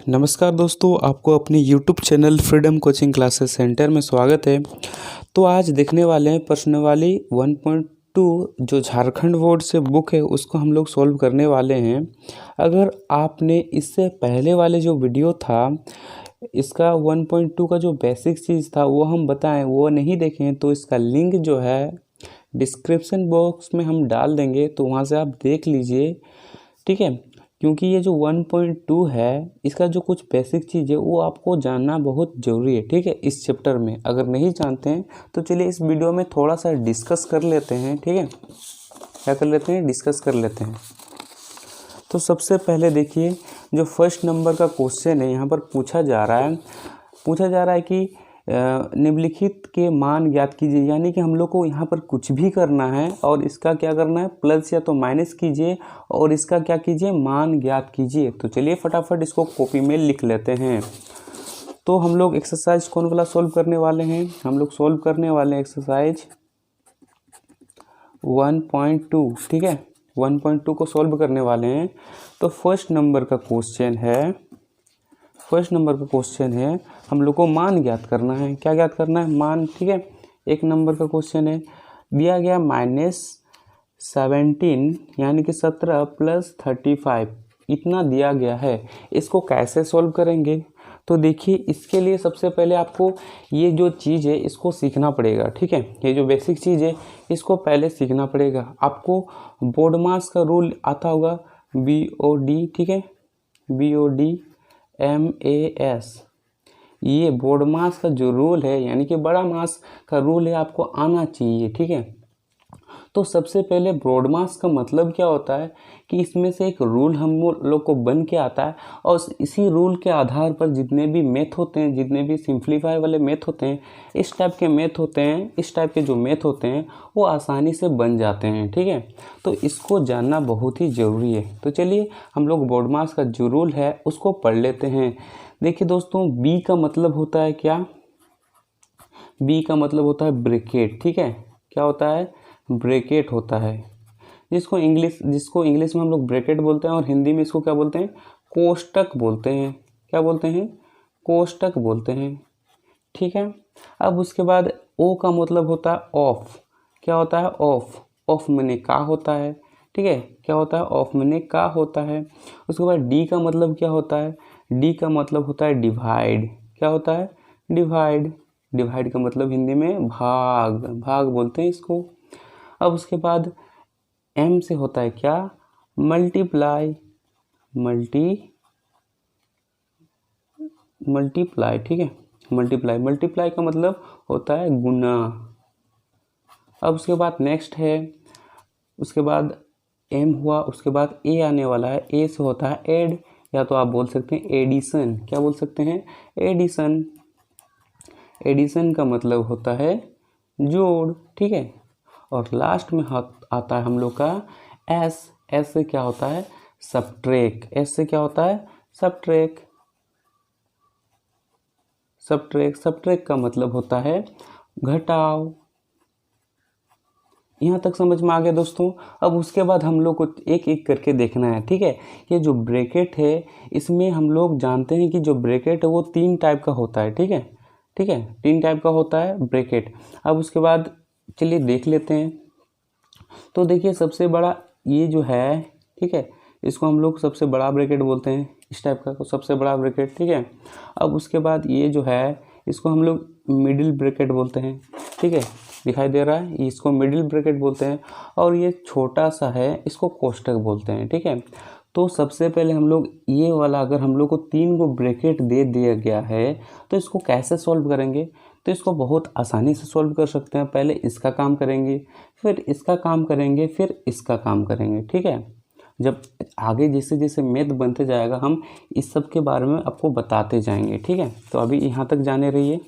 नमस्कार दोस्तों, आपको अपने YouTube channel freedom coaching classes centre में स्वागत है। तो आज देखने वाले हैं प्रश्नावली 1.2 जो झारखंड बोर्ड से बुक है उसको हम लोग सॉल्व करने वाले हैं। अगर आपने इससे पहले वाले जो वीडियो था इसका 1.2 का जो बेसिक चीज़ था वो हम बताएं वो नहीं देखें तो इसका लिंक जो है डिस्क्रिप्शन बॉक्स में हम डाल देंगे, तो वहाँ से आप देख लीजिए, ठीक है। क्योंकि ये जो 1.2 है इसका जो कुछ बेसिक चीज़ है वो आपको जानना बहुत ज़रूरी है, ठीक है। इस चैप्टर में अगर नहीं जानते हैं तो चलिए इस वीडियो में थोड़ा सा डिस्कस कर लेते हैं, ठीक है। क्या कर लेते हैं, डिस्कस कर लेते हैं। तो सबसे पहले देखिए जो फर्स्ट नंबर का क्वेश्चन है यहाँ पर पूछा जा रहा है कि निम्नलिखित के मान ज्ञात कीजिए। यानी कि हम लोग को यहाँ पर कुछ भी करना है और इसका क्या करना है, प्लस या तो माइनस कीजिए और इसका क्या कीजिए, मान ज्ञात कीजिए। तो चलिए फटाफट इसको कॉपी में लिख लेते हैं। तो हम लोग एक्सरसाइज कौन वाला सॉल्व करने वाले हैं, हम लोग सॉल्व करने वाले हैं एक्सरसाइज 1.2, ठीक है। 1.2 को सॉल्व करने वाले हैं। तो फर्स्ट नंबर का क्वेश्चन है हम लोग को मान ज्ञात करना है। क्या ज्ञात करना है, मान, ठीक है। एक नंबर का क्वेश्चन है, दिया गया -17 यानी कि 17 + 35 इतना दिया गया है। इसको कैसे सॉल्व करेंगे, तो देखिए इसके लिए सबसे पहले आपको ये जो चीज़ है इसको सीखना पड़ेगा, ठीक है। ये जो बेसिक चीज़ है इसको पहले सीखना पड़ेगा। आपको बोर्ड मास का रूल आता होगा, BOD, ठीक है, BOD MAS। ये बोर्ड मास का जो रूल है यानी कि बड़ा मास का रूल है, आपको आना चाहिए, ठीक है। तो सबसे पहले ब्रॉड मास का मतलब क्या होता है कि इसमें से एक रूल हम लोग को बन के आता है और इसी रूल के आधार पर जितने भी मैथ होते हैं, जितने भी सिंप्लीफाई वाले मैथ होते हैं, इस टाइप के मैथ होते हैं वो आसानी से बन जाते हैं, ठीक है। तो इसको जानना बहुत ही ज़रूरी है। तो चलिए हम लोग ब्रॉड मास का जो रूल है उसको पढ़ लेते हैं। देखिए दोस्तों, बी का मतलब होता है क्या, बी का मतलब होता है ब्रैकेट, ठीक है। क्या होता है, ब्रैकेट होता है, जिसको इंग्लिश में हम लोग ब्रैकेट बोलते हैं और हिंदी में इसको क्या बोलते हैं, कोष्टक बोलते हैं। क्या बोलते हैं, कोष्टक बोलते हैं, ठीक है। अब उसके बाद ओ का मतलब होता है ऑफ। क्या होता है, ऑफ, ऑफ मैंने का होता है, ठीक है। क्या होता है, ऑफ मैंने का होता है। उसके बाद डी का मतलब क्या होता है, डी का मतलब होता है डिवाइड। क्या होता है, डिवाइड। डिवाइड का मतलब हिंदी में भाग बोलते हैं इसको। अब उसके बाद एम से होता है क्या, मल्टीप्लाई, ठीक है, मल्टीप्लाई का मतलब होता है गुना। अब उसके बाद नेक्स्ट है, उसके बाद एम हुआ, उसके बाद ए आने वाला है। ए से होता है ऐड, या तो आप बोल सकते हैं एडिशन। क्या बोल सकते हैं, एडिशन। एडिशन का मतलब होता है जोड़, ठीक है। और लास्ट में आता है हम लोग का एस। एस से क्या होता है, सबट्रैक्ट। एस से क्या होता है, सबट्रैक्ट। सबट्रैक्ट का मतलब होता है घटाव। यहाँ तक समझ में आ गया दोस्तों। अब उसके बाद हम लोग को एक एक करके देखना है, ठीक है। ये जो ब्रैकेट है इसमें हम लोग जानते हैं कि जो ब्रैकेट है वो 3 टाइप का होता है, ठीक है, 3 टाइप का होता है ब्रैकेट। अब उसके बाद चलिए देख लेते हैं। तो देखिए सबसे बड़ा ये जो है, ठीक है, इसको हम लोग सबसे बड़ा ब्रैकेट बोलते हैं, इस टाइप का सबसे बड़ा ब्रैकेट, ठीक है। अब उसके बाद ये जो है इसको हम लोग मिडिल ब्रैकेट बोलते हैं, ठीक है, दिखाई दे रहा है, इसको मिडिल ब्रैकेट बोलते हैं। और ये छोटा सा है इसको कोष्टक बोलते हैं, ठीक है। तो सबसे पहले हम लोग ये वाला, अगर हम लोग को 3 को ब्रैकेट दे दिया गया है तो इसको कैसे सॉल्व करेंगे, तो इसको बहुत आसानी से सॉल्व कर सकते हैं। पहले इसका काम करेंगे, फिर इसका काम करेंगे, फिर इसका काम करेंगे, ठीक है। जब आगे जैसे जैसे मैथ बनते जाएगा हम इस सब के बारे में आपको बताते जाएंगे, ठीक है। तो अभी यहाँ तक जाने रहिए।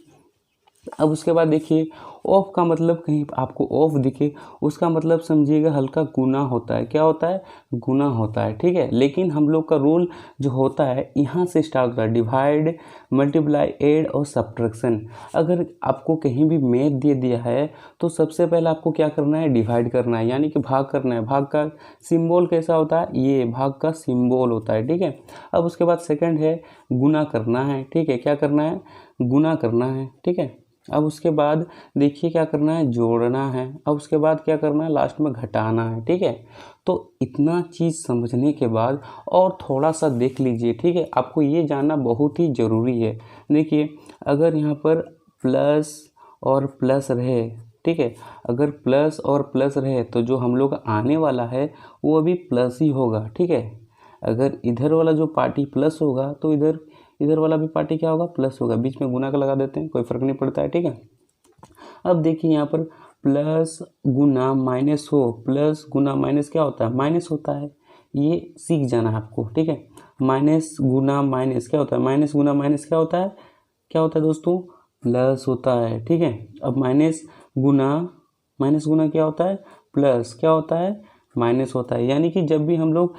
अब उसके बाद देखिए ऑफ का मतलब कहीं आपको ऑफ दिखे उसका मतलब समझिएगा हल्का गुना होता है। क्या होता है? गुना होता है, ठीक है। लेकिन हम लोग का रूल जो होता है यहाँ से स्टार्ट होता है, डिवाइड, मल्टीप्लाई, ऐड और सब्ट्रैक्शन। अगर आपको कहीं भी मैथ दे दिया है तो सबसे पहले आपको क्या करना है? डिवाइड करना है, यानी कि भाग करना है। भाग का सिंबल कैसा होता है? ये भाग का सिंबल होता है, ठीक है। अब उसके बाद सेकंड है गुना करना है, ठीक है। क्या करना है? गुना करना है, ठीक है। अब उसके बाद देखिए क्या करना है? जोड़ना है। अब उसके बाद क्या करना है? लास्ट में घटाना है, ठीक है। तो इतना चीज़ समझने के बाद और थोड़ा सा देख लीजिए, ठीक है। आपको ये जानना बहुत ही ज़रूरी है। देखिए अगर यहाँ पर प्लस और प्लस रहे, ठीक है, अगर प्लस और प्लस रहे तो जो हम लोग आने वाला है वो अभी प्लस ही होगा, ठीक है। अगर इधर वाला जो पार्टी प्लस होगा तो इधर इधर वाला भी पार्टी क्या होगा? प्लस होगा। बीच में गुना का लगा देते हैं, कोई फ़र्क नहीं पड़ता है, ठीक है। अब देखिए यहाँ पर प्लस गुना माइनस हो, प्लस गुना माइनस क्या होता है? माइनस होता है। ये सीख जाना है आपको, ठीक है। माइनस गुना माइनस क्या होता है? माइनस गुना माइनस क्या होता है? क्या होता है दोस्तों? प्लस होता है, ठीक है। अब माइनस गुना क्या होता है? प्लस क्या होता है? माइनस होता है। यानी कि जब भी हम लोग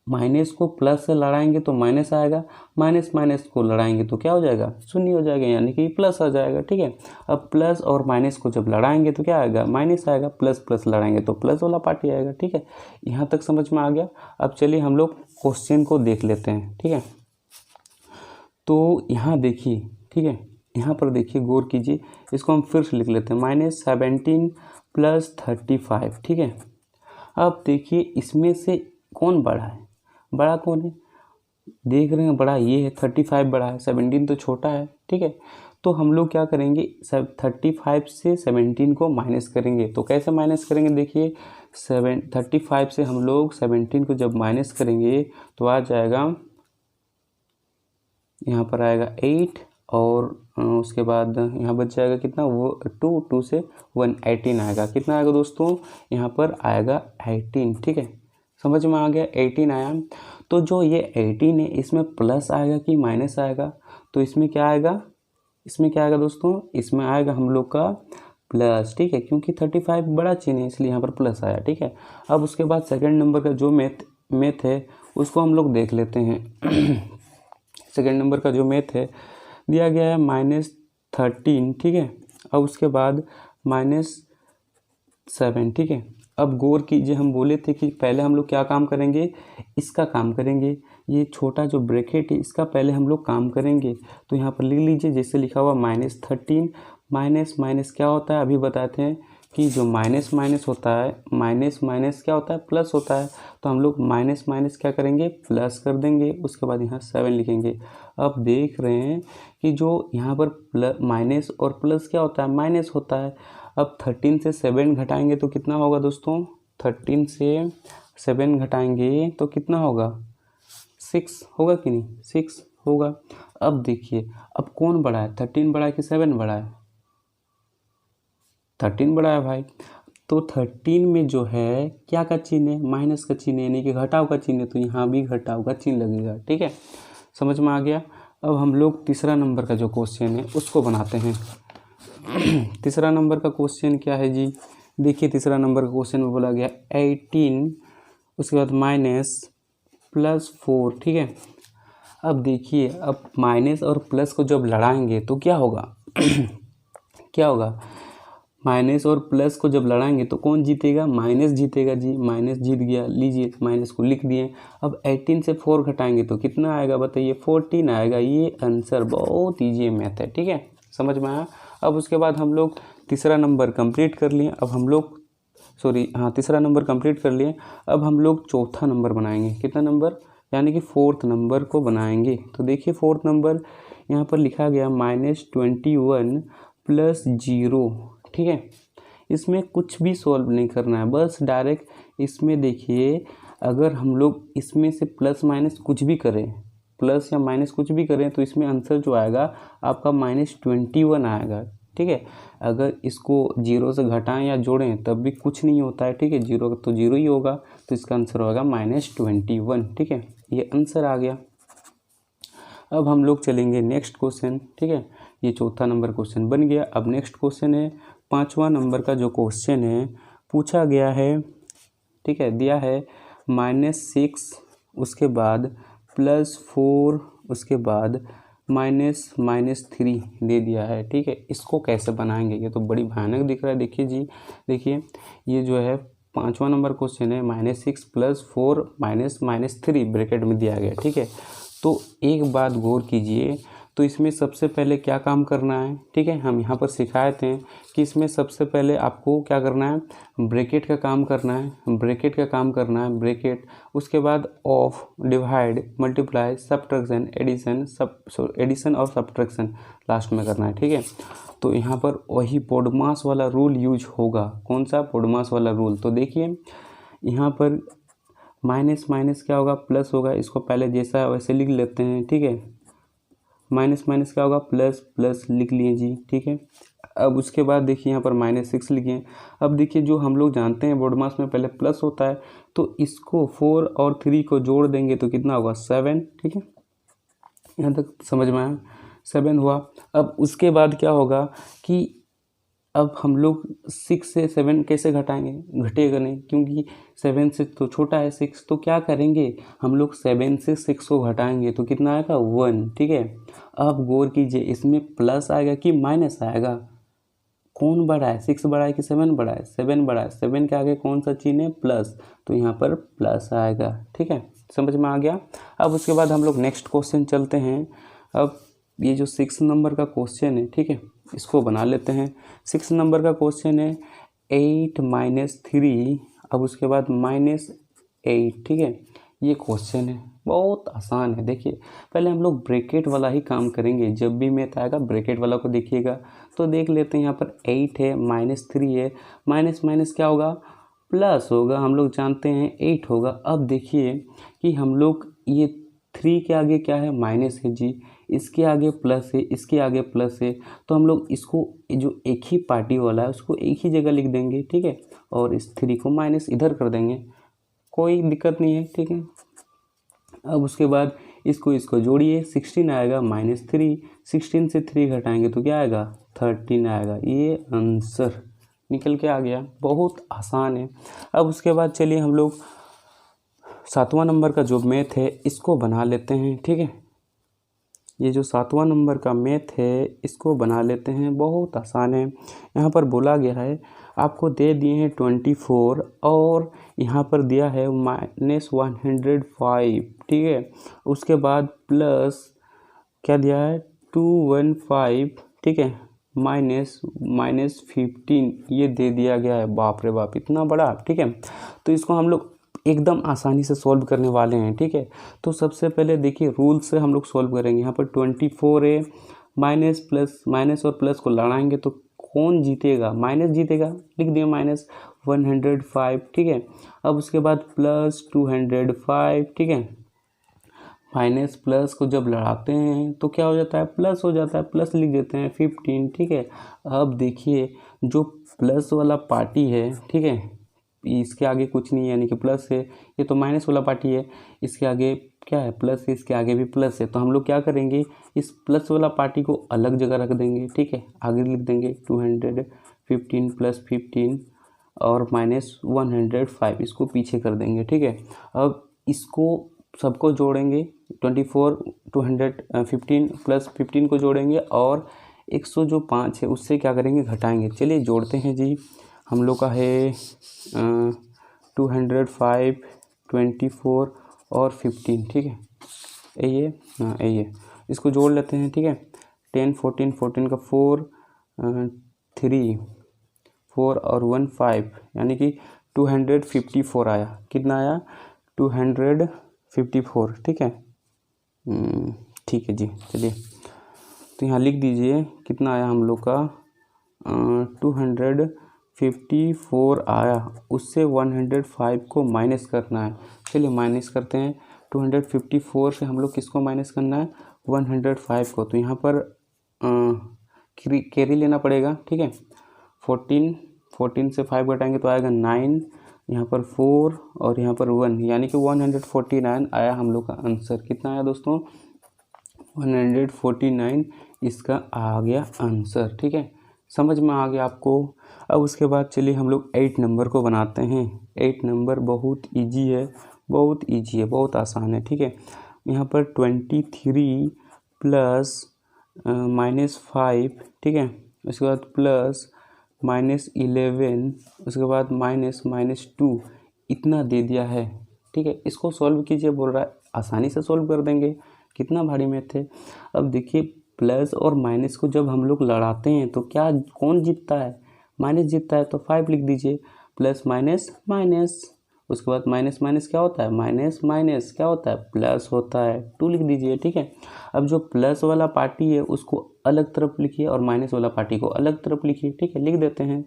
माइनस को प्लस से लड़ाएंगे तो माइनस आएगा, माइनस माइनस को लड़ाएंगे तो क्या हो जाएगा? शून्य हो जाएगा, यानी कि प्लस आ जाएगा, ठीक है। अब प्लस और माइनस को जब लड़ाएंगे तो क्या आएगा? माइनस आएगा। प्लस प्लस लड़ाएंगे तो प्लस वाला पार्टी आएगा, ठीक है। यहाँ तक समझ में आ गया। अब चलिए हम लोग क्वेश्चन को देख लेते हैं, ठीक है। तो यहाँ देखिए, ठीक है, यहाँ पर देखिए गौर कीजिए, इसको हम फिर से लिख लेते हैं, -17 + 35, ठीक है। अब देखिए इसमें से कौन बड़ा है? बड़ा कौन है? देख रहे हैं, बड़ा ये है, 35 बड़ा है, 17 तो छोटा है, ठीक है। तो हम लोग क्या करेंगे? 35 से 17 को माइनस करेंगे। तो कैसे माइनस करेंगे? देखिए 35 से हम लोग 17 को जब माइनस करेंगे तो आ जाएगा, यहाँ पर आएगा 8 और उसके बाद यहाँ बच जाएगा कितना? वो 2 से 1 18 आएगा। कितना आएगा दोस्तों? यहाँ पर आएगा 18, ठीक है। समझ में आ गया? 18 आया। तो जो ये 18 है इसमें प्लस आएगा कि माइनस आएगा? तो इसमें क्या आएगा? इसमें क्या आएगा दोस्तों? इसमें आएगा हम लोग का प्लस, ठीक है, क्योंकि 35 बड़ा चिन्ह है इसलिए यहाँ पर प्लस आया, ठीक है। अब उसके बाद सेकंड नंबर का जो मैथ है उसको हम लोग देख लेते हैं। सेकंड नंबर का जो मैथ है दिया गया है -13, ठीक है। अब उसके बाद -7, ठीक है। अब गौर कीजिए, हम बोले थे कि पहले हम लोग क्या काम करेंगे? इसका काम करेंगे। ये छोटा जो ब्रैकेट है इसका पहले हम लोग काम करेंगे। तो यहाँ पर लिख लीजिए, जैसे लिखा हुआ -13, माइनस माइनस क्या होता है? अभी बताते हैं कि जो माइनस माइनस होता है, माइनस माइनस क्या होता है? प्लस होता है। तो हम लोग माइनस माइनस क्या करेंगे? प्लस कर देंगे। उसके बाद यहाँ 7 लिखेंगे। अब देख रहे हैं कि जो यहाँ पर माइनस और प्लस क्या होता है? माइनस होता है। अब 13 से 7 घटाएंगे तो कितना होगा दोस्तों? 13 से 7 घटाएंगे तो कितना होगा? 6 होगा कि नहीं? 6 होगा। अब देखिए, अब कौन बड़ा है? 13 बड़ा है कि 7 बड़ा है? 13 बड़ा है भाई। तो 13 में जो है क्या का चिन्ह है? माइनस का चिन्ह है, यानी कि घटाव का चिन्ह है। तो यहाँ भी घटाव का चिन्ह लगेगा, ठीक है। समझ में आ गया। अब हम लोग तीसरा नंबर का जो क्वेश्चन है उसको बनाते हैं। तीसरा नंबर का क्वेश्चन क्या है जी? देखिए तीसरा नंबर का क्वेश्चन में बोला गया 18, उसके बाद -+4, ठीक है। अब देखिए, अब माइनस और प्लस को जब लड़ाएंगे तो क्या होगा? क्या होगा? माइनस और प्लस को जब लड़ाएंगे तो कौन जीतेगा? माइनस जीतेगा जी। माइनस जीत गया, लीजिए माइनस को लिख दिए। अब 18 से 4 घटाएंगे तो कितना आएगा बताइए? 14 आएगा। ये आंसर बहुत ईजी मैथ है, ठीक है। समझ में आया। अब उसके बाद हम लोग तीसरा नंबर कंप्लीट कर लिए। अब हम लोग तीसरा नंबर कंप्लीट कर लिए। अब हम लोग चौथा नंबर बनाएंगे। कितना नंबर? यानी कि 4th नंबर को बनाएंगे। तो देखिए 4th नंबर यहाँ पर लिखा गया -21 + 0, ठीक है। इसमें कुछ भी सॉल्व नहीं करना है, बस डायरेक्ट इसमें देखिए, अगर हम लोग इसमें से प्लस माइनस कुछ भी करें, प्लस या माइनस कुछ भी करें तो इसमें आंसर जो आएगा आपका -21 आएगा, ठीक है। अगर इसको 0 से घटाएं या जोड़ें तब भी कुछ नहीं होता है, ठीक है। 0 तो 0 ही होगा, तो इसका आंसर होगा -21, ठीक है। ये आंसर आ गया। अब हम लोग चलेंगे नेक्स्ट क्वेश्चन, ठीक है। ये चौथा नंबर क्वेश्चन बन गया। अब नेक्स्ट क्वेश्चन है 5वां नंबर का जो क्वेश्चन है पूछा गया है, ठीक है, दिया है -6 उसके बाद +4 उसके बाद -3 दे दिया है, ठीक है। इसको कैसे बनाएंगे, ये तो बड़ी भयानक दिख रहा है। देखिए जी, देखिए ये जो है 5वां नंबर क्वेश्चन है, -6 +4 -3 ब्रैकेट में दिया गया, ठीक है। तो एक बात गौर कीजिए, तो इसमें सबसे पहले क्या काम करना है, ठीक है, हम यहाँ पर सिखाए थे कि इसमें सबसे पहले आपको क्या करना है, ब्रैकेट का काम करना है, ब्रैकेट का काम करना है, ब्रैकेट, उसके बाद of, divide, multiply, subtraction, addition और सब्ट्रैक्शन लास्ट में करना है, ठीक है। तो यहाँ पर वही पॉडमास वाला रूल यूज होगा। कौन सा? पॉडमास वाला रूल। तो देखिए यहाँ पर माइनस माइनस क्या होगा, प्लस होगा। इसको पहले जैसा है वैसे लिख लेते हैं, ठीक है। माइनस माइनस क्या होगा, प्लस, प्लस लिख लिए जी, ठीक है। अब उसके बाद देखिए यहाँ पर -6 लिखिए। अब देखिए जो हम लोग जानते हैं बोर्डमास में पहले प्लस होता है, तो इसको 4 और 3 को जोड़ देंगे तो कितना होगा, 7, ठीक है। यहाँ तक समझ में आया, 7 हुआ। अब उसके बाद क्या होगा कि अब हम लोग 6 से 7 कैसे घटाएंगे, घटेगा नहीं, क्योंकि 7 से तो छोटा है 6। तो क्या करेंगे हम लोग, 7 से 6 को घटाएंगे तो कितना आएगा, 1, ठीक है। अब गौर कीजिए इसमें प्लस आएगा कि माइनस आएगा, कौन बड़ा है, 6 बड़ा है कि 7 बड़ा है, 7 बड़ा है। 7 के आगे कौन सा चिन्ह है, प्लस, तो यहाँ पर प्लस आएगा, ठीक है। समझ में आ गया। अब उसके बाद हम लोग नेक्स्ट क्वेश्चन चलते हैं। अब ये जो 6 नंबर का क्वेश्चन है, ठीक है, इसको बना लेते हैं। 6 नंबर का क्वेश्चन है 8 - 3, अब उसके बाद -8, ठीक है। ये क्वेश्चन है, बहुत आसान है। देखिए पहले हम लोग ब्रैकेट वाला ही काम करेंगे, जब भी मैथ आएगा ब्रैकेट वाला को देखिएगा। तो देख लेते हैं, यहाँ पर 8 है, -3 है, माइनस माइनस क्या होगा, प्लस होगा। हम लोग जानते हैं 8 होगा। अब देखिए कि हम लोग ये 3 के आगे क्या है, माइनस है जी, इसके आगे प्लस है, इसके आगे प्लस है। तो हम लोग इसको जो एक ही पार्टी वाला है उसको एक ही जगह लिख देंगे, ठीक है। और इस 3 को माइनस इधर कर देंगे, कोई दिक्कत नहीं है, ठीक है। अब उसके बाद इसको जोड़िए, 16 आएगा, -3, 16 से 3 घटाएंगे तो क्या आएगा, 13 आएगा। ये आंसर निकल के आ गया, बहुत आसान है। अब उसके बाद चलिए हम लोग 7वां नंबर का जो मैथ है इसको बना लेते हैं, ठीक है। ये जो 7वां नंबर का मैथ है इसको बना लेते हैं, बहुत आसान है। यहाँ पर बोला गया है, आपको दे दिए हैं 24 और यहाँ पर दिया है -105, ठीक है। उसके बाद प्लस क्या दिया है, 215, ठीक है, -15 ये दे दिया गया है। बाप रे बाप, इतना बड़ा, ठीक है। तो इसको हम लोग एकदम आसानी से सॉल्व करने वाले हैं, ठीक है। तो सबसे पहले देखिए रूल से हम लोग सॉल्व करेंगे। यहाँ पर 24 है, माइनस प्लस, माइनस और प्लस को लड़ाएंगे तो कौन जीतेगा, माइनस जीतेगा, लिख दिए -105, ठीक है। अब उसके बाद प्लस 205, ठीक है। माइनस प्लस को जब लड़ाते हैं तो क्या हो जाता है, प्लस हो जाता है, प्लस लिख देते हैं 15, ठीक है। अब देखिए जो प्लस वाला पार्टी है, ठीक है, इसके आगे कुछ नहीं है यानी कि प्लस है। ये तो माइनस वाला पार्टी है, इसके आगे क्या है, प्लस है, इसके आगे भी प्लस है। तो हम लोग क्या करेंगे, इस प्लस वाला पार्टी को अलग जगह रख देंगे, ठीक है। आगे लिख देंगे 215 + 15 और -105, इसको पीछे कर देंगे, ठीक है। अब इसको सबको जोड़ेंगे, 24 215 + 15 को जोड़ेंगे और 105 है उससे क्या करेंगे, घटाएंगे। चलिए जोड़ते हैं जी। हम लोग का है 205, 24 और 15, ठीक है। ये हाँ ये इसको जोड़ लेते हैं, ठीक है। 10 14 14 का 4 3 4 और 1 5 यानी कि 254 आया। कितना आया, 254, ठीक है। ठीक है जी, चलिए तो यहाँ लिख दीजिए कितना आया हम लोग का, 254 आया। उससे 105 को माइनस करना है। चलिए माइनस करते हैं। 254 से हम लोग किसको माइनस करना है, 105 को। तो यहाँ पर कैरी लेना पड़ेगा, ठीक है। 14 से 5 घटाएंगे तो आएगा 9, यहाँ पर 4 और यहाँ पर 1 यानी कि 149 आया हम लोग का आंसर। कितना आया दोस्तों, 149 इसका आ गया आंसर, ठीक है। समझ में आ गया आपको। अब उसके बाद चलिए हम लोग 8 नंबर को बनाते हैं। 8 नंबर बहुत इजी है, बहुत इजी है, बहुत आसान है, ठीक है। यहाँ पर 23 प्लस -5, ठीक है। उसके बाद प्लस -11, उसके बाद -2 इतना दे दिया है, ठीक है। इसको सॉल्व कीजिए बोल रहा है, आसानी से सॉल्व कर देंगे, कितना भारी मैथ है। अब देखिए प्लस और माइनस को जब हम लोग लड़ाते हैं तो क्या कौन जीतता है, माइनस जीतता है, तो 5 लिख दीजिए। प्लस माइनस माइनस, उसके बाद माइनस माइनस क्या होता है, माइनस माइनस क्या होता है, प्लस होता है, 2 लिख दीजिए, ठीक है। अब जो प्लस वाला पार्टी है उसको अलग तरफ लिखिए और माइनस वाला पार्टी को अलग तरफ लिखिए, ठीक है। लिख देते हैं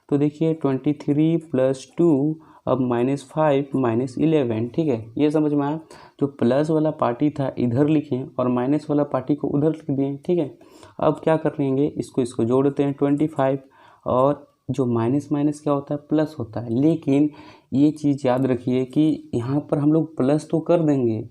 तो देखिए 23 + 2, अब -5 -11, ठीक है। ये समझ में आया। जो प्लस वाला पार्टी था इधर लिखें और माइनस वाला पार्टी को उधर लिख दिए, ठीक है। अब क्या कर लेंगे, इसको जोड़ते हैं 25, और जो माइनस माइनस क्या होता है, प्लस होता है। लेकिन ये चीज़ याद रखिए कि यहाँ पर हम लोग प्लस तो कर देंगे,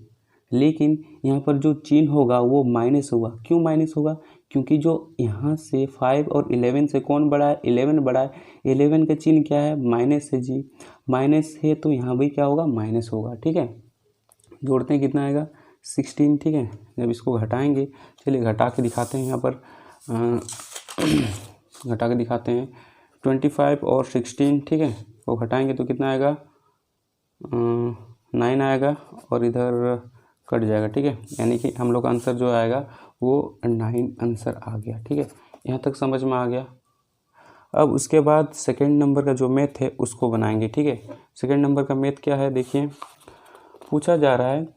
लेकिन यहाँ पर जो चिन्ह होगा वो माइनस होगा। क्यों माइनस होगा, क्योंकि जो यहाँ से 5 और 11 से कौन बड़ा है, 11 बड़ा है। 11 का चिन्ह क्या है, माइनस है जी, माइनस है तो यहाँ भी क्या होगा, माइनस होगा, ठीक है। जोड़ते हैं कितना आएगा, 16, ठीक है। जब इसको घटाएंगे, चलिए घटा के दिखाते हैं यहाँ पर, घटा के दिखाते हैं। 25 और 16, ठीक है, वो घटाएंगे तो कितना आएगा, 9 आएगा और इधर कट जाएगा, ठीक है। यानी कि हम लोग का आंसर जो आएगा वो 9 आंसर आ गया, ठीक है। यहाँ तक समझ में आ गया। अब उसके बाद सेकंड नंबर का जो मैथ है उसको बनाएंगे, ठीक है। सेकंड नंबर का मैथ क्या है, देखिए पूछा जा रहा है,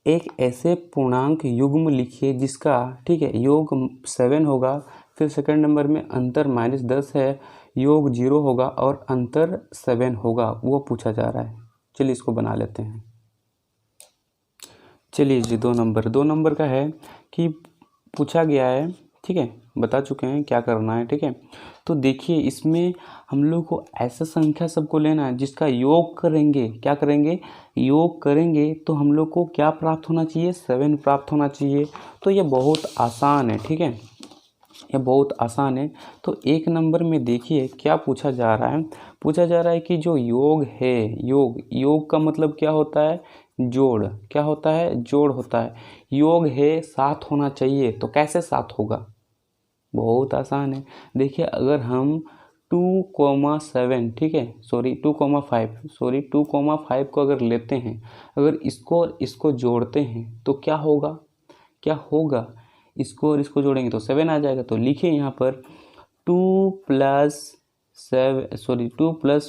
एक ऐसे पूर्णांक युग्म लिखिए जिसका, ठीक है, योग 7 होगा, फिर सेकंड नंबर में अंतर -10 है, योग 0 होगा और अंतर 7 होगा, वो पूछा जा रहा है। चलिए इसको बना लेते हैं। चलिए जी, 2 नंबर का है कि पूछा गया है, ठीक है, बता चुके हैं क्या करना है, ठीक है। तो देखिए इसमें हम लोग को ऐसा संख्या सबको लेना है जिसका योग करेंगे, क्या करेंगे, योग करेंगे तो हम लोग को क्या प्राप्त होना चाहिए, 7 प्राप्त होना चाहिए। तो ये बहुत आसान है, ठीक है, ये बहुत आसान है। तो 1 नंबर में देखिए क्या पूछा जा रहा है, पूछा जा रहा है कि जो योग है, योग का मतलब क्या होता है, जोड़, क्या होता है, जोड़ होता है। योग है 7 होना चाहिए, तो कैसे 7 होगा, बहुत आसान है। देखिए अगर हम 2,7, ठीक है, 2,5 को अगर लेते हैं, अगर इसको और इसको जोड़ते हैं तो क्या होगा, क्या होगा, इसको और इसको जोड़ेंगे तो 7 आ जाएगा। तो लिखिए यहाँ पर 2 +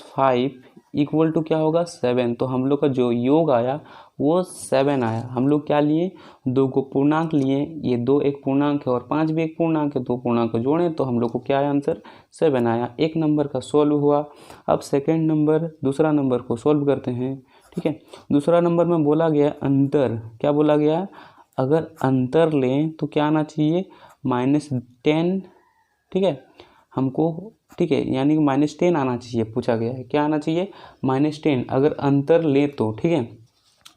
5 इक्वल टू क्या होगा, 7। तो हम लोग का जो योग आया वो 7 आया। हम लोग क्या लिए, 2 को पूर्णांक लिए, ये 2 एक पूर्णांक है और 5 भी एक पूर्णांक है, 2 पूर्णांक को जोड़ें तो हम लोग को क्या आया, आंसर 7 आया। 1 नंबर का सोल्व हुआ। अब सेकंड नंबर, दूसरा नंबर को सोल्व करते हैं, ठीक है। दूसरा नंबर में बोला गया अंतर, क्या बोला गया, अगर अंतर लें तो क्या आना चाहिए, -10, ठीक है, हमको, ठीक है, यानी कि -10 आना चाहिए। पूछा गया है क्या आना चाहिए, -10 अगर अंतर ले तो, ठीक है।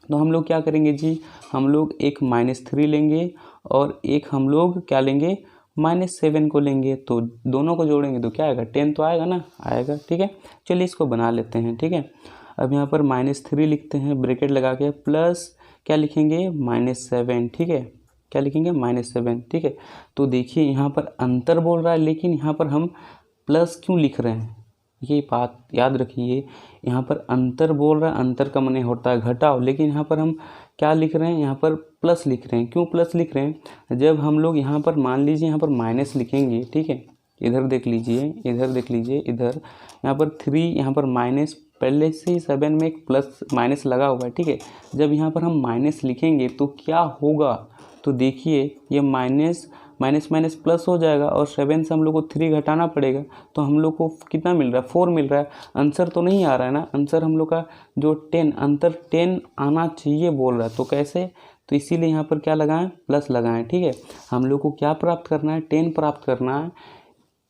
तो हम लोग क्या करेंगे जी, हम लोग एक -3 लेंगे और एक हम लोग क्या लेंगे, -7 को लेंगे। तो दोनों को जोड़ेंगे तो क्या आएगा, 10 तो आएगा ना, आएगा, ठीक है। चलिए इसको बना लेते हैं, ठीक है। अब यहाँ पर -3 लिखते हैं ब्रैकेट लगा के, प्लस क्या लिखेंगे, -7, ठीक है, क्या लिखेंगे, -7, ठीक है। तो देखिए यहाँ पर अंतर बोल रहा है, लेकिन यहाँ पर हम प्लस क्यों लिख रहे हैं, ये बात याद रखिए। यहाँ पर अंतर बोल रहा है, अंतर का माने होता है घटाव, लेकिन यहाँ पर हम क्या लिख रहे हैं, यहाँ पर प्लस लिख रहे हैं। क्यों प्लस लिख रहे हैं, जब हम लोग यहाँ पर मान लीजिए यहाँ पर माइनस लिखेंगे, ठीक है, इधर देख लीजिए, इधर देख लीजिए, इधर यहाँ पर 3, यहाँ पर माइनस, पहले से ही 7 में एक प्लस माइनस लगा हुआ है, ठीक है। जब यहाँ पर हम माइनस लिखेंगे तो क्या होगा, तो देखिए ये माइनस माइनस माइनस प्लस हो जाएगा और 7 से हम लोग को 3 घटाना पड़ेगा, तो हम लोग को कितना मिल रहा है, 4 मिल रहा है। आंसर तो नहीं आ रहा है ना, आंसर हम लोग का जो 10, अंतर 10 आना चाहिए बोल रहा है। तो कैसे, तो इसीलिए यहाँ पर क्या लगाएं, प्लस लगाएं, ठीक है। हम लोग को क्या प्राप्त करना है, 10 प्राप्त करना है।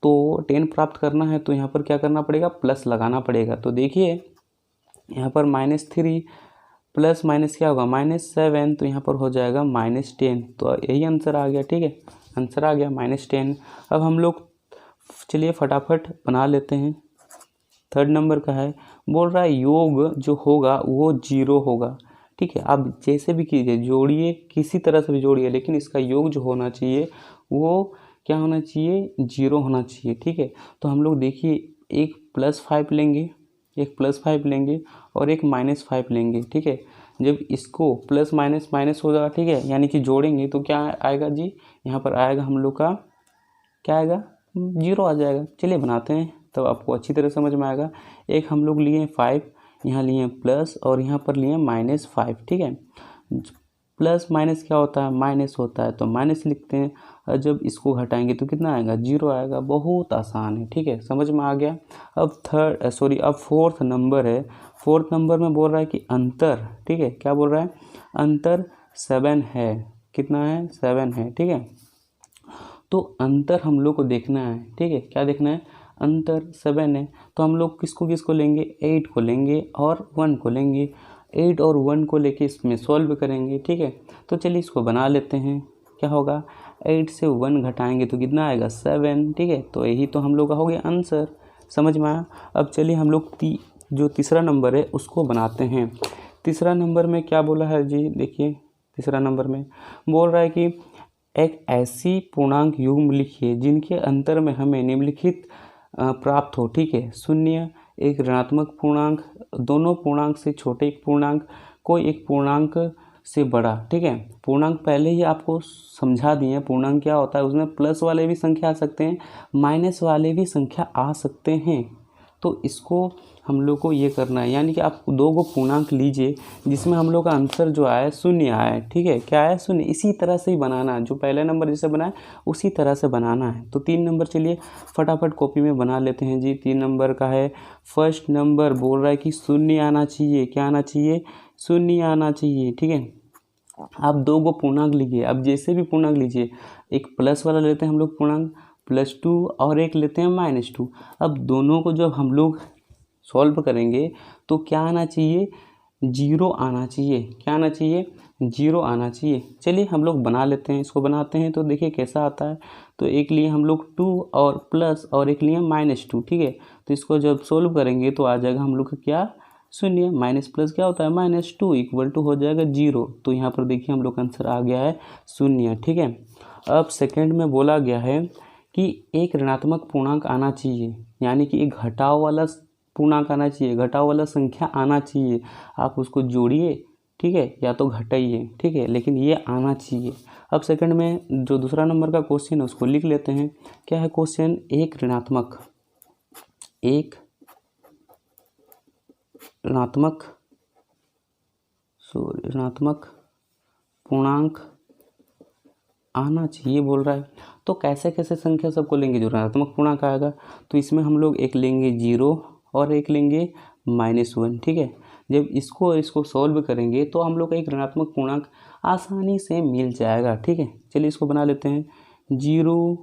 तो 10 प्राप्त करना है तो यहाँ पर क्या करना पड़ेगा, प्लस लगाना पड़ेगा। तो देखिए यहाँ पर -3 प्लस माइनस क्या होगा, -7, तो यहाँ पर हो जाएगा -10। तो यही आंसर आ गया, ठीक है, आंसर आ गया -10। अब हम लोग चलिए फटाफट बना लेते हैं। थर्ड नंबर का है, बोल रहा है योग जो होगा वो 0 होगा। ठीक है, आप जैसे भी कीजिए, जोड़िए, किसी तरह से भी जोड़िए, लेकिन इसका योग जो होना चाहिए वो क्या होना चाहिए, 0 होना चाहिए। ठीक है, तो हम लोग देखिए एक +5 लेंगे, एक +5 लेंगे और एक -5 लेंगे। ठीक है, जब इसको प्लस माइनस माइनस हो जाएगा, ठीक है, यानी कि जोड़ेंगे तो क्या आएगा जी, यहाँ पर आएगा हम लोग का क्या आएगा, 0 आ जाएगा। चलिए बनाते हैं तब आपको अच्छी तरह समझ में आएगा। एक हम लोग लिए 5, यहाँ लिए प्लस और यहाँ पर लिए -5। ठीक है, प्लस माइनस क्या होता है, माइनस होता है, तो माइनस लिखते हैं और जब इसको घटाएंगे तो कितना आएगा, 0 आएगा। बहुत आसान है। ठीक है, समझ में आ गया। अब फोर्थ नंबर है। फोर्थ नंबर में बोल रहा है कि अंतर, ठीक है, क्या बोल रहा है, अंतर 7 है। कितना है, 7 है। ठीक है, तो अंतर हम लोग को देखना है। ठीक है, क्या देखना है, अंतर 7 है, तो हम लोग किसको किसको लेंगे, 8 को लेंगे और 1 को लेंगे। 8 और 1 को लेके इसमें सॉल्व करेंगे। ठीक है, तो चलिए इसको बना लेते हैं। क्या होगा, 8 से 1 घटाएंगे तो कितना आएगा, 7। ठीक है, तो यही तो हम लोग का हो गया आंसर। समझ में आया। अब चलिए हम लोग जो तीसरा नंबर है उसको बनाते हैं। तीसरा नंबर में क्या बोला है जी, देखिए तीसरा नंबर में बोल रहा है कि एक ऐसी पूर्णांक युग्म लिखिए जिनके अंतर में हमें निम्नलिखित प्राप्त हो। ठीक है, शून्य, एक ऋणात्मक पूर्णांक, दोनों पूर्णांक से छोटे एक पूर्णांक, कोई एक पूर्णांक से बड़ा। ठीक है, पूर्णांक पहले ही आपको समझा दिए, पूर्णांक क्या होता है, उसमें प्लस वाले भी संख्या आ सकते हैं, माइनस वाले भी संख्या आ सकते हैं। तो इसको हम लोग को ये करना है, यानी कि आप 2 पूर्णांक लीजिए जिसमें हम लोग का आंसर जो आया शून्य आया है। ठीक है, क्या आया, शून्य। इसी तरह से ही बनाना है, जो पहले नंबर जैसे बनाए उसी तरह से बनाना है। तो 3 नंबर चलिए फटाफट कॉपी में बना लेते हैं जी। 3 नंबर का है, फर्स्ट नंबर बोल रहा है कि शून्य आना चाहिए। क्या आना चाहिए, शून्य आना चाहिए। ठीक है, आप 2 पूर्णांक लीजिए, अब जैसे भी पूर्णांक लीजिए, एक प्लस वाला लेते हैं हम लोग पूर्णांक +2 और एक लेते हैं -2। अब दोनों को जब हम लोग सॉल्व करेंगे तो क्या आना चाहिए, 0 आना चाहिए। क्या आना चाहिए, 0 आना चाहिए। चलिए हम लोग बना लेते हैं, इसको बनाते हैं तो देखिए कैसा आता है। तो एक लिए हम लोग 2 और प्लस और एक लिए -2। ठीक है, तो इसको जब सॉल्व करेंगे तो आ जाएगा हम लोग का क्या, शून्य। माइनस प्लस क्या होता है, -2 इक्वल टू हो जाएगा 0। तो यहाँ पर देखिए हम लोग का आंसर आ गया है शून्य। ठीक है, अब सेकंड में बोला गया है कि एक ऋणात्मक पूर्णांक आना चाहिए, यानी कि एक घटाव वाला पूर्णांक आना चाहिए, घटाव वाला संख्या आना चाहिए। आप उसको जोड़िए, ठीक है, या तो घटाइए। ठीक है, लेकिन ये आना चाहिए। अब सेकंड में जो दूसरा नंबर का क्वेश्चन है उसको लिख लेते हैं। क्या है क्वेश्चन, एक ऋणात्मक पूर्णांक आना चाहिए बोल रहा है। तो कैसे कैसे संख्या सबको लेंगे, जो ऋणात्मक पूर्णांक आएगा तो इसमें हम लोग एक लेंगे 0 और एक लेंगे -1। ठीक है, जब इसको सॉल्व करेंगे तो हम लोग का एक ऋणात्मक पूर्णांक आसानी से मिल जाएगा। ठीक है, चलिए इसको बना लेते हैं। 0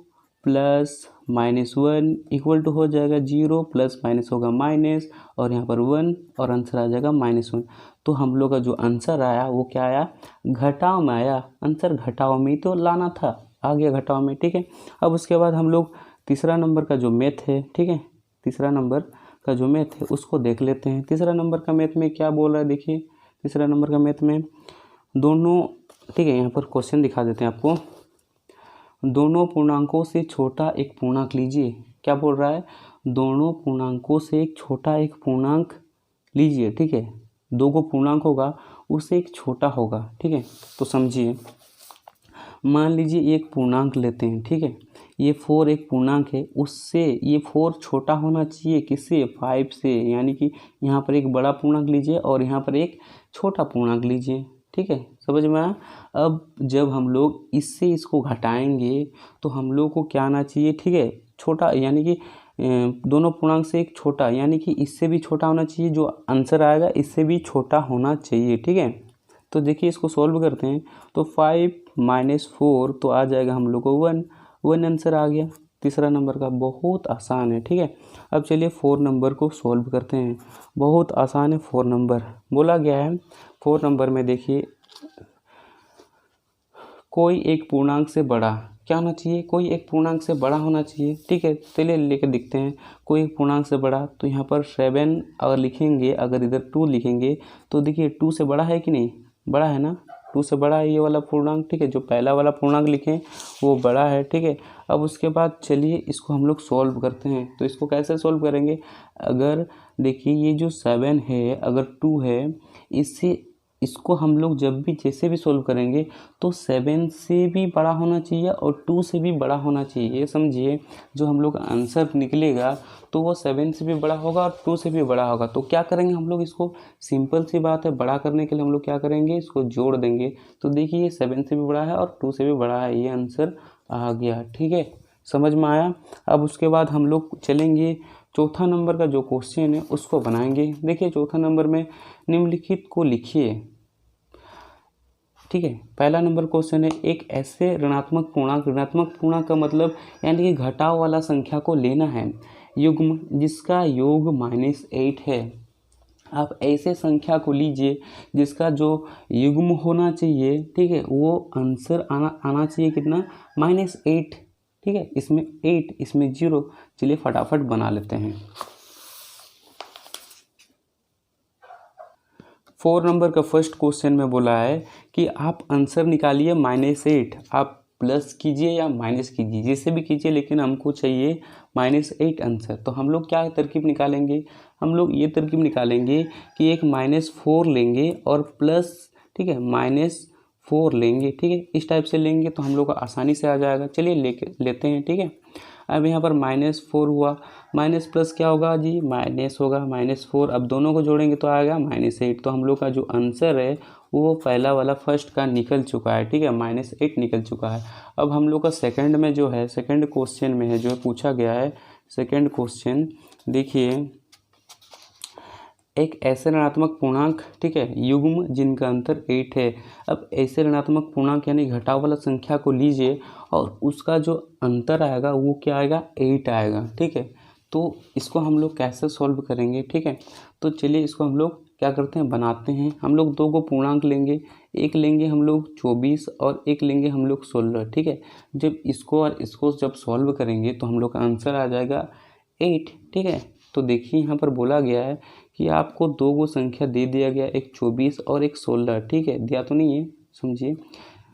+ -1 इक्वल टू हो जाएगा 0 प्लस माइनस होगा माइनस और यहाँ पर 1 और आंसर आ जाएगा -1। तो हम लोग का जो आंसर आया वो क्या आया, घटाव में आया। आंसर घटाव में ही तो लाना था, आ गया घटाव में। ठीक है, अब उसके बाद हम लोग तीसरा नंबर का जो मैथ है, ठीक है, तीसरा नंबर का जो मैथ है उसको देख लेते हैं। तीसरा नंबर का मैथ में क्या बोल रहा है, देखिए तीसरा नंबर का मैथ में दोनों, ठीक है, यहाँ पर क्वेश्चन दिखा देते हैं आपको। दोनों पूर्णांकों से छोटा एक पूर्णांक लीजिए। क्या बोल रहा है, दोनों पूर्णांकों से एक छोटा एक पूर्णांक लीजिए। ठीक है, 2 पूर्णांक होगा उससे एक छोटा होगा। ठीक है, तो समझिए, मान लीजिए एक पूर्णांक लेते हैं। ठीक है, ये 4 एक पूर्णांक है, उससे ये 4 छोटा होना चाहिए किससे, 5 से। यानी कि यहाँ पर एक बड़ा पूर्णांक लीजिए और यहाँ पर एक छोटा पूर्णांक लीजिए। ठीक है, समझ में आया। अब जब हम लोग इससे इसको घटाएंगे तो हम लोग को क्या आना चाहिए, ठीक है, छोटा, यानी कि दोनों पूर्णांक से एक छोटा, यानी कि इससे भी छोटा होना चाहिए। जो आंसर आएगा इससे भी छोटा होना चाहिए। ठीक है, तो देखिए इसको सॉल्व करते हैं तो 5 - 4 तो आ जाएगा हम लोग को 1 आंसर आ गया तीसरा नंबर का। बहुत आसान है। ठीक है, अब चलिए 4 नंबर को सॉल्व करते हैं। बहुत आसान है 4 नंबर। बोला गया है 4 नंबर में देखिए, कोई एक पूर्णांक से बड़ा, क्या होना चाहिए, कोई एक पूर्णांक से बड़ा होना चाहिए। ठीक है, चलिए लेकर दिखते हैं कोई एक पूर्णांक से बड़ा। तो यहाँ पर 7 अगर लिखेंगे, अगर इधर 2 लिखेंगे तो देखिए 2 से बड़ा है कि नहीं, बड़ा है ना, 2 से बड़ा है ये वाला पूर्णांक। ठीक है, जो पहला वाला पूर्णांक लिखें वो बड़ा है। ठीक है, अब उसके बाद चलिए इसको हम लोग सॉल्व करते हैं। तो इसको कैसे सॉल्व करेंगे, अगर देखिए ये जो 7 है अगर 2 है, इसको हम लोग जब भी जैसे भी सोल्व करेंगे तो 7 से भी बड़ा होना चाहिए और 2 से भी बड़ा होना चाहिए। ये समझिए, जो हम लोग आंसर निकलेगा तो वो 7 से भी बड़ा होगा और 2 से भी बड़ा होगा। तो क्या करेंगे हम लोग, इसको सिंपल सी बात है, बड़ा करने के लिए हम लोग क्या करेंगे, इसको जोड़ देंगे। तो देखिए ये 7 से भी बड़ा है और 2 से भी बड़ा है, ये आंसर आ गया। ठीक है, समझ में आया। अब उसके बाद हम लोग चलेंगे चौथा नंबर का जो क्वेश्चन है उसको बनाएंगे। देखिए चौथा नंबर में निम्नलिखित को लिखिए। ठीक है, पहला नंबर क्वेश्चन है, एक ऐसे ऋणात्मक पूर्णांक का मतलब यानी कि घटाव वाला संख्या को लेना है युग्म जिसका योग -8 है। आप ऐसे संख्या को लीजिए जिसका जो युग्म होना चाहिए, ठीक है, वो आंसर आना चाहिए कितना, -8। ठीक है, इसमें 8 इसमें 0। चलिए फटाफट बना लेते हैं। 4 नंबर का फर्स्ट क्वेश्चन में बोला है कि आप आंसर निकालिए -8। आप प्लस कीजिए या माइनस कीजिए, जैसे भी कीजिए, लेकिन हमको चाहिए -8 आंसर। तो हम लोग क्या तरकीब निकालेंगे, हम लोग ये तरकीब निकालेंगे कि एक -4 लेंगे और प्लस, ठीक है, -4 लेंगे। ठीक है, इस टाइप से लेंगे तो हम लोग को आसानी से आ जाएगा। चलिए लेते हैं। ठीक है, अब यहाँ पर -4 हुआ, माइनस प्लस क्या होगा जी, माइनस होगा, -4। अब दोनों को जोड़ेंगे तो आएगा -8। तो हम लोग का जो आंसर है वो पहला वाला फर्स्ट का निकल चुका है। ठीक है, -8 निकल चुका है। अब हम लोग का सेकंड में जो है, सेकंड क्वेश्चन में है जो पूछा गया है, सेकंड क्वेश्चन देखिए, एक ऐसे ऋणात्मक पूर्णांक, ठीक है, युग्म जिनका अंतर 8 है। अब ऐसे ऋणात्मक पूर्णांक यानी घटाव वाला संख्या को लीजिए और उसका जो अंतर आएगा वो क्या आएगा, 8 आएगा। ठीक है, तो इसको हम लोग कैसे सॉल्व करेंगे। ठीक है, तो चलिए इसको हम लोग क्या करते हैं, बनाते हैं। हम लोग दो को पूर्णांक लेंगे, एक लेंगे हम लोग 24 और एक लेंगे हम लोग 16। ठीक है, जब इसको और इसको जब सॉल्व करेंगे तो हम लोग का आंसर आ जाएगा 8। ठीक है, तो देखिए यहाँ पर बोला गया है कि आपको दो गो संख्या दे दिया गया, एक 24 और एक 16। ठीक है, दिया तो नहीं है, समझिए।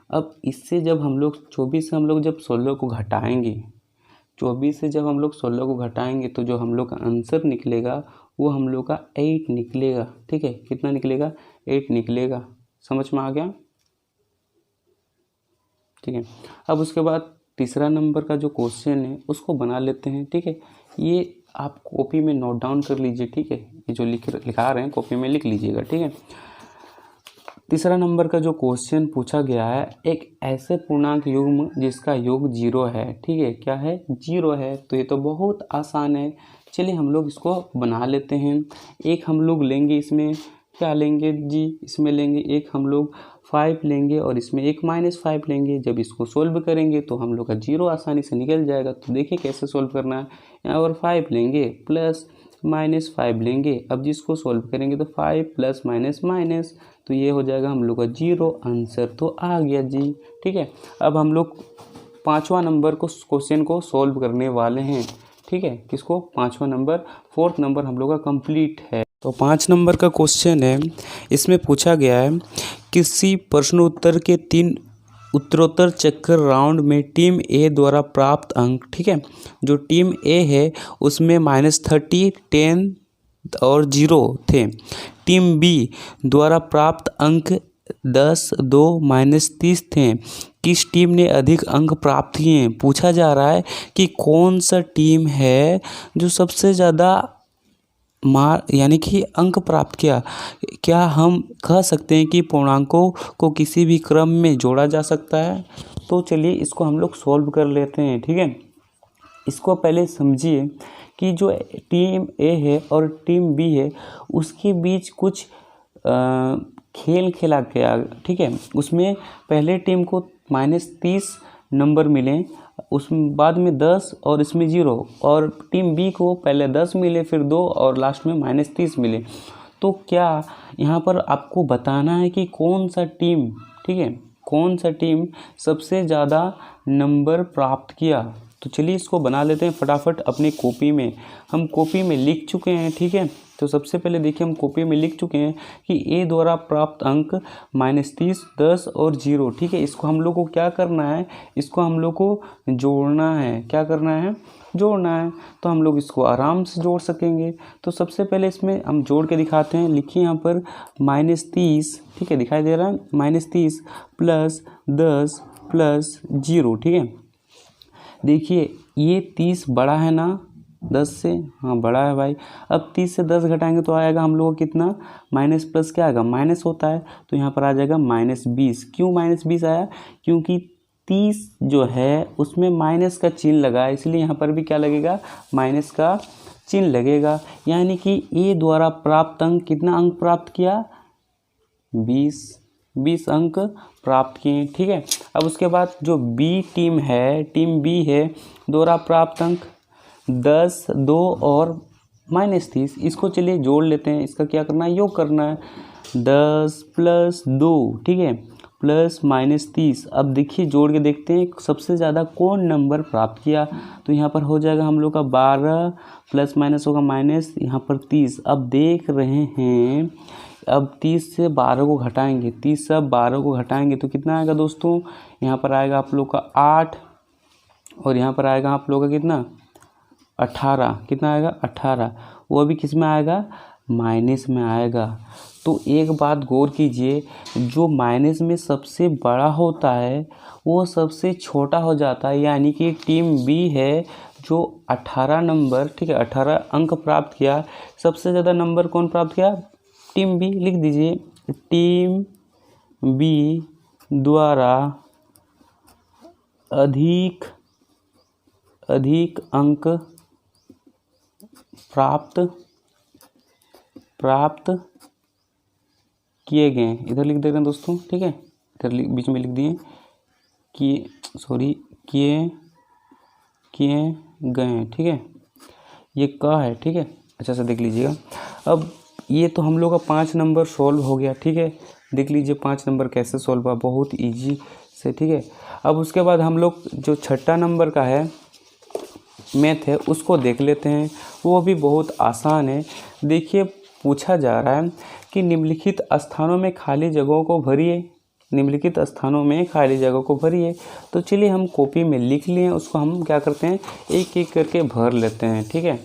अब इससे जब हम लोग 24 से हम लोग जब 16 को घटाएंगे, 24 से जब हम लोग 16 को घटाएंगे तो जो हम लोग का आंसर निकलेगा वो हम लोग का 8 निकलेगा। ठीक है, कितना निकलेगा, 8 निकलेगा। समझ में आ गया। ठीक है, अब उसके बाद तीसरा नंबर का जो क्वेश्चन है उसको बना लेते हैं। ठीक है, ये आप कॉपी में नोट डाउन कर लीजिए। ठीक है, ये जो लिखा रहे हैं कॉपी में लिख लीजिएगा। ठीक है, तीसरा नंबर का जो क्वेश्चन पूछा गया है, एक ऐसे पूर्णांक युग्म जिसका योग 0 है। ठीक है, क्या है, 0 है। तो ये तो बहुत आसान है। चलिए हम लोग इसको बना लेते हैं। एक हम लोग लेंगे, इसमें क्या लेंगे जी, इसमें लेंगे एक हम लोग 5 लेंगे और इसमें एक -5 लेंगे। जब इसको सोल्व करेंगे तो हम लोग का 0 आसानी से निकल जाएगा। तो देखिए कैसे सोल्व करना है। यहाँ पर 5 लेंगे प्लस -5 लेंगे। अब जिसको सोल्व करेंगे तो 5 प्लस माइनस, तो ये हो जाएगा हम लोग का 0। आंसर तो आ गया जी। ठीक है, अब हम लोग पाँचवा नंबर को क्वेश्चन को सोल्व करने वाले हैं। ठीक है, किसको, पाँचवा नंबर, फोर्थ नंबर हम लोग का कंप्लीट है। तो 5 नंबर का क्वेश्चन है, इसमें पूछा गया है किसी प्रश्नोत्तर के 3 उत्तरोत्तर चक्कर राउंड में टीम ए द्वारा प्राप्त अंक, ठीक है, जो टीम ए है उसमें -30, 10 और 0 थे। टीम बी द्वारा प्राप्त अंक 10, 2, -30 थे। किस टीम ने अधिक अंक प्राप्त किए। पूछा जा रहा है कि कौन सा टीम है जो सबसे ज़्यादा यानी कि अंक प्राप्त किया। क्या हम कह सकते हैं कि पूर्णांकों को किसी भी क्रम में जोड़ा जा सकता है। तो चलिए इसको हम लोग सॉल्व कर लेते हैं। ठीक है, इसको पहले समझिए कि जो टीम ए है और टीम बी है उसके बीच कुछ खेल खेला गया। ठीक है, उसमें पहले टीम को -30 नंबर मिले, उसमें बाद में 10 और इसमें 0, और टीम बी को पहले 10 मिले, फिर 2 और लास्ट में -30 मिले। तो क्या यहाँ पर आपको बताना है कि कौन सा टीम, ठीक है, कौन सा टीम सबसे ज़्यादा नंबर प्राप्त किया। तो चलिए इसको बना लेते हैं फटाफट अपनी कॉपी में। हम कॉपी में लिख चुके हैं, ठीक है। तो सबसे पहले देखिए हम कॉपी में लिख चुके हैं कि ए द्वारा प्राप्त अंक -30, 10 और 0, ठीक है। इसको हम लोग को क्या करना है, इसको हम लोग को जोड़ना है। क्या करना है, जोड़ना है। तो हम लोग इसको आराम से जोड़ सकेंगे। तो सबसे पहले इसमें हम जोड़ के दिखाते हैं। लिखिए यहाँ पर -30, ठीक है, दिखाई दे रहा है, -30 + 10 + 0, ठीक है। देखिए ये 30 बड़ा है ना 10 से, हाँ बड़ा है भाई। अब 30 से 10 घटाएंगे तो आएगा हम लोग को कितना, माइनस प्लस क्या आएगा, माइनस होता है। तो यहाँ पर आ जाएगा -20। क्यों -20 आया, क्योंकि 30 जो है उसमें माइनस का चिन्ह लगा है, इसलिए यहाँ पर भी क्या लगेगा, माइनस का चिन्ह लगेगा। यानी कि ए द्वारा प्राप्त अंक, कितना अंक प्राप्त किया, 20 अंक प्राप्त किए, ठीक है। अब उसके बाद जो बी टीम है, टीम बी है, द्वारा प्राप्त अंक 10, 2 और -30। इसको चलिए जोड़ लेते हैं। इसका क्या करना है, योग करना है। 10 + 2, ठीक है, प्लस -30। अब देखिए जोड़ के देखते हैं सबसे ज़्यादा कौन नंबर प्राप्त किया। तो यहाँ पर हो जाएगा हम लोग का 12 प्लस माइनस होगा माइनस, यहाँ पर 30। अब देख रहे हैं, अब 30 से 12 को घटाएंगे, 30 से 12 को घटाएंगे तो कितना आएगा दोस्तों, यहाँ पर आएगा आप लोग का 8 और यहाँ पर आएगा आप लोग का कितना, 18। कितना आएगा, 18। वो भी किस में आएगा, माइनस में आएगा। तो एक बात गौर कीजिए, जो माइनस में सबसे बड़ा होता है वो सबसे छोटा हो जाता है। यानी कि टीम बी है जो 18 नंबर, ठीक है, 18 अंक प्राप्त किया। सबसे ज़्यादा नंबर कौन प्राप्त किया, टीम बी। लिख दीजिए, टीम बी द्वारा अधिक अंक प्राप्त किए गए। इधर लिख दे रहे हैं दोस्तों, ठीक है, इधर बीच में लिख दिए किए गए, ठीक है। ये क है, ठीक है, अच्छा से देख लीजिएगा। अब ये तो हम लोग का 5 नंबर सॉल्व हो गया, ठीक है। देख लीजिए 5 नंबर कैसे सॉल्व हुआ, बहुत इजी से, ठीक है। अब उसके बाद हम लोग जो 6ठा नंबर का है मैथ है उसको देख लेते हैं। वो भी बहुत आसान है। देखिए पूछा जा रहा है कि निम्नलिखित स्थानों में खाली जगहों को भरिए। निम्नलिखित स्थानों में खाली जगह को भरिए। तो चलिए हम कॉपी में लिख लिए, उसको हम क्या करते हैं, एक एक करके भर लेते हैं, ठीक है।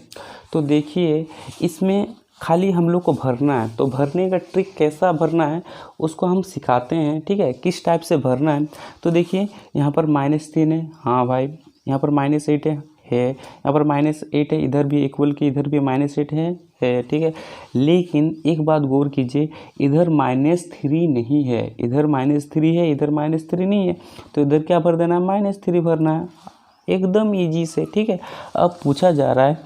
तो देखिए इसमें खाली हम लोग को भरना है, तो भरने का ट्रिक कैसा भरना है उसको हम सिखाते हैं, ठीक है, किस टाइप से भरना है। तो देखिए यहाँ पर -3 है, हाँ भाई, यहाँ पर -8 है, यहाँ पर -8 है, इधर भी इक्वल की, इधर भी -8 है, ठीक है। लेकिन एक बात गौर कीजिए, इधर -3 नहीं है, इधर -3 है, इधर -3 नहीं है। तो इधर क्या भर देना है, -3 भरना है, एकदम इजी से, ठीक है। अब पूछा जा रहा है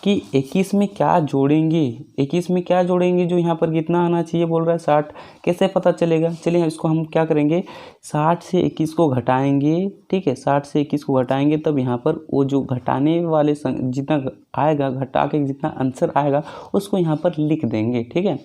कि 21 में क्या जोड़ेंगे, 21 में क्या जोड़ेंगे, जो यहाँ पर कितना आना चाहिए बोल रहा है 60। कैसे पता चलेगा, चलिए इसको हम क्या करेंगे, 60 से 21 को घटाएंगे, ठीक है, 60 से 21 को घटाएंगे, तब यहाँ पर वो जो घटाने वाले जितना आएगा, घटा के जितना आंसर आएगा उसको यहाँ पर लिख देंगे, ठीक है।